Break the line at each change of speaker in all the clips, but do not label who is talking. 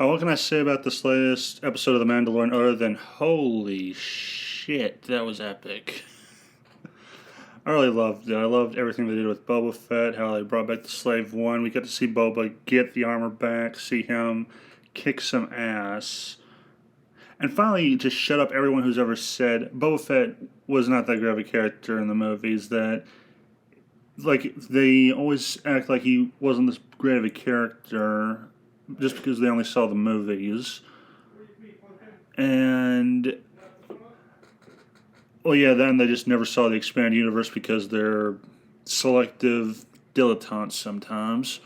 What can I say about this latest episode of The Mandalorian other than holy shit, that was epic. I really loved it. I loved everything they did with Boba Fett, how they brought back the Slave One. We got to see Boba get the armor back, see him kick some ass, and finally just shut up everyone who's ever said Boba Fett was not that great of a character in the movies. That, like, they always act like he wasn't this great of a character just because they only saw the movies. And, well, yeah, then they just never saw the expanded universe because they're selective dilettantes sometimes.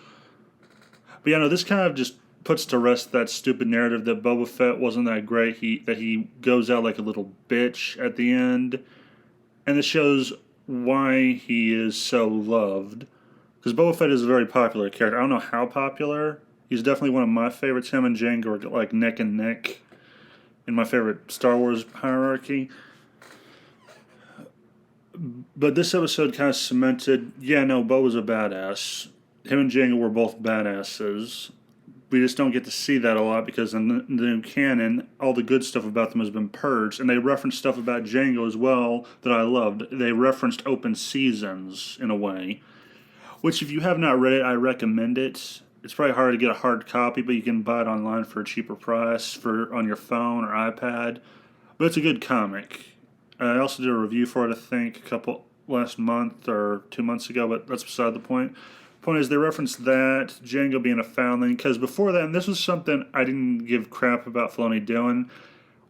But yeah, no, this kind of just puts to rest that stupid narrative that Boba Fett wasn't that great. He goes out like a little bitch at the end, and this shows why he is so loved. Because Boba Fett is a very popular character. I don't know how popular. He's definitely one of my favorites. Him and Jango are like neck and neck in my favorite Star Wars hierarchy. But this episode kind of cemented, yeah, no, Boba's a badass. Him and Jango were both badasses. We just don't get to see that a lot because in the new canon, all the good stuff about them has been purged. And they referenced stuff about Jango as well that I loved. They referenced open seasons in a way, which if you have not read it, I recommend it. It's probably hard to get a hard copy, but you can buy it online for a cheaper price on your phone or iPad. But it's a good comic. I also did a review for it, I think, last month or 2 months ago, but that's beside the point. Point is, they referenced that, Django being a foundling, because before that, and this was something I didn't give crap about Filoni doing,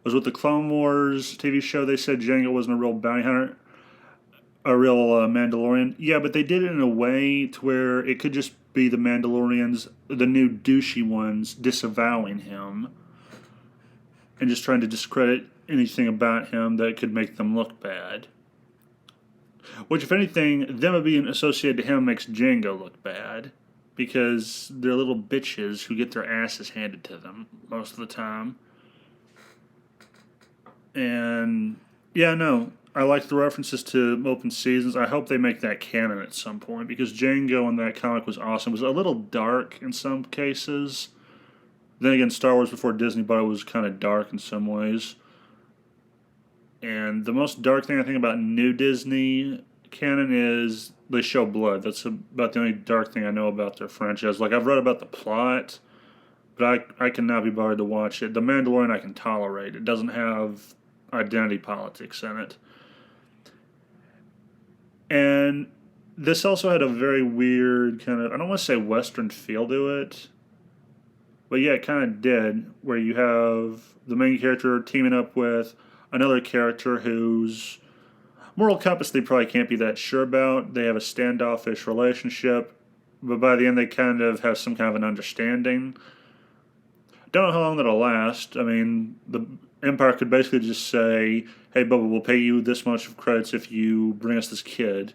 was with the Clone Wars TV show, they said Django wasn't a real bounty hunter, a real Mandalorian. Yeah, but they did it in a way to where it could just be the Mandalorians, the new douchey ones, disavowing him and just trying to discredit anything about him that could make them look bad. Which, if anything, them being associated to him makes Django look bad. Because they're little bitches who get their asses handed to them most of the time. And, yeah, no, I like the references to open seasons. I hope they make that canon at some point. Because Django in that comic was awesome. It was a little dark in some cases. Then again, Star Wars before Disney, but it was kind of dark in some ways. And the most dark thing I think about new Disney canon is they show blood. That's about the only dark thing I know about their franchise. Like, I've read about the plot, but I cannot be bothered to watch it. The Mandalorian I can tolerate. It doesn't have identity politics in it. And this also had a very weird kind of, I don't want to say Western feel to it, but yeah, it kind of did, where you have the main character teaming up with another character whose moral compass they probably can't be that sure about. They have a standoffish relationship, but by the end they kind of have some kind of an understanding. Don't know how long that'll last. I mean, the Empire could basically just say, hey, Boba, we'll pay you this much of credits if you bring us this kid,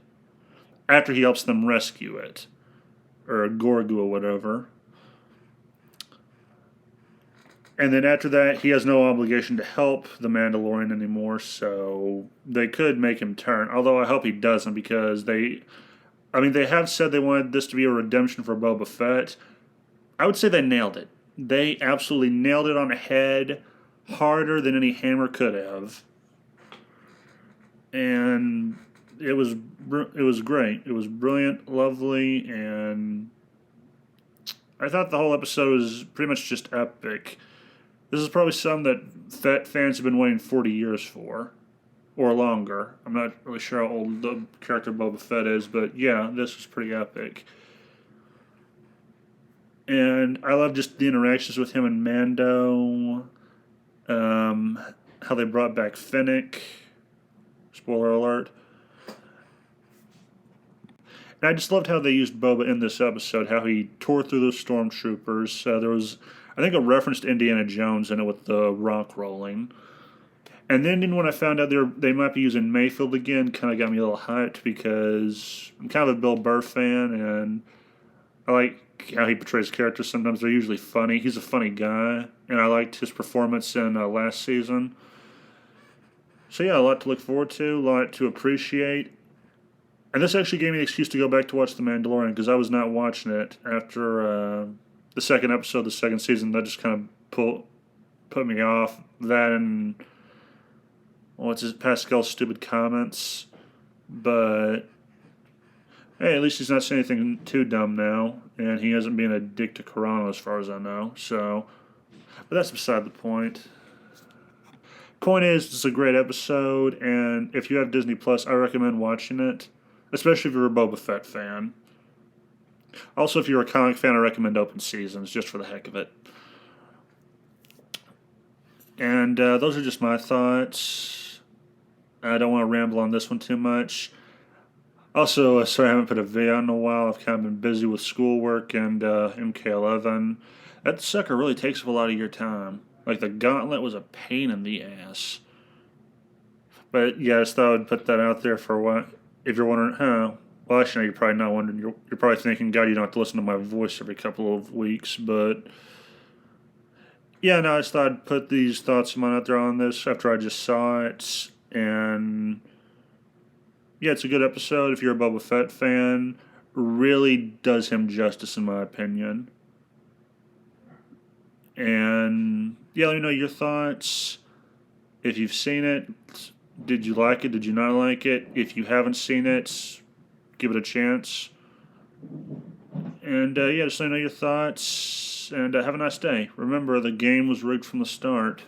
after he helps them rescue it, or a Gorgu or whatever. And then after that, he has no obligation to help the Mandalorian anymore, so they could make him turn. Although I hope he doesn't, because they have said they wanted this to be a redemption for Boba Fett. I would say they nailed it. They absolutely nailed it on the head, harder than any hammer could have. And it was great. It was brilliant, lovely, and I thought the whole episode was pretty much just epic. This is probably something that Fett fans have been waiting 40 years for, or longer. I'm not really sure how old the character Boba Fett is, but yeah, this was pretty epic. And I love just the interactions with him and Mando, how they brought back Fennec, spoiler alert. And I just loved how they used Boba in this episode, how he tore through those stormtroopers. There was, I think, a reference to Indiana Jones in it with the rock rolling. And then when I found out they might be using Mayfield again, kind of got me a little hyped because I'm kind of a Bill Burr fan, and I like how he portrays characters. Sometimes they're usually funny. He's a funny guy, and I liked his performance in last season. So yeah, a lot to look forward to, a lot to appreciate. And this actually gave me an excuse to go back to watch The Mandalorian, because I was not watching it after the second episode of the second season. That just kind of put me off. That and Pascal's stupid comments. But hey, at least he's not saying anything too dumb now, and he hasn't been a dick to Carano as far as I know. So, but that's beside the point. Point is, it's a great episode, and if you have Disney Plus, I recommend watching it, especially if you're a Boba Fett fan. Also, if you're a comic fan, I recommend Open Seasons, just for the heck of it. And those are just my thoughts. I don't want to ramble on this one too much. Also, sorry I haven't put a video in a while. I've kind of been busy with schoolwork and MK11. That sucker really takes up a lot of your time. Like, the gauntlet was a pain in the ass. But, yeah, I just thought I'd put that out there for what, if you're wondering, well, actually, no, you're probably not wondering. You're probably thinking, God, you don't have to listen to my voice every couple of weeks. But, yeah, no, I just thought I'd put these thoughts of mine out there on this after I just saw it. And, yeah, it's a good episode if you're a Boba Fett fan. Really does him justice, in my opinion. And yeah, let me know your thoughts. If you've seen it, did you like it? Did you not like it? If you haven't seen it, give it a chance. And yeah, just let me know your thoughts. And have a nice day. Remember, the game was rigged from the start.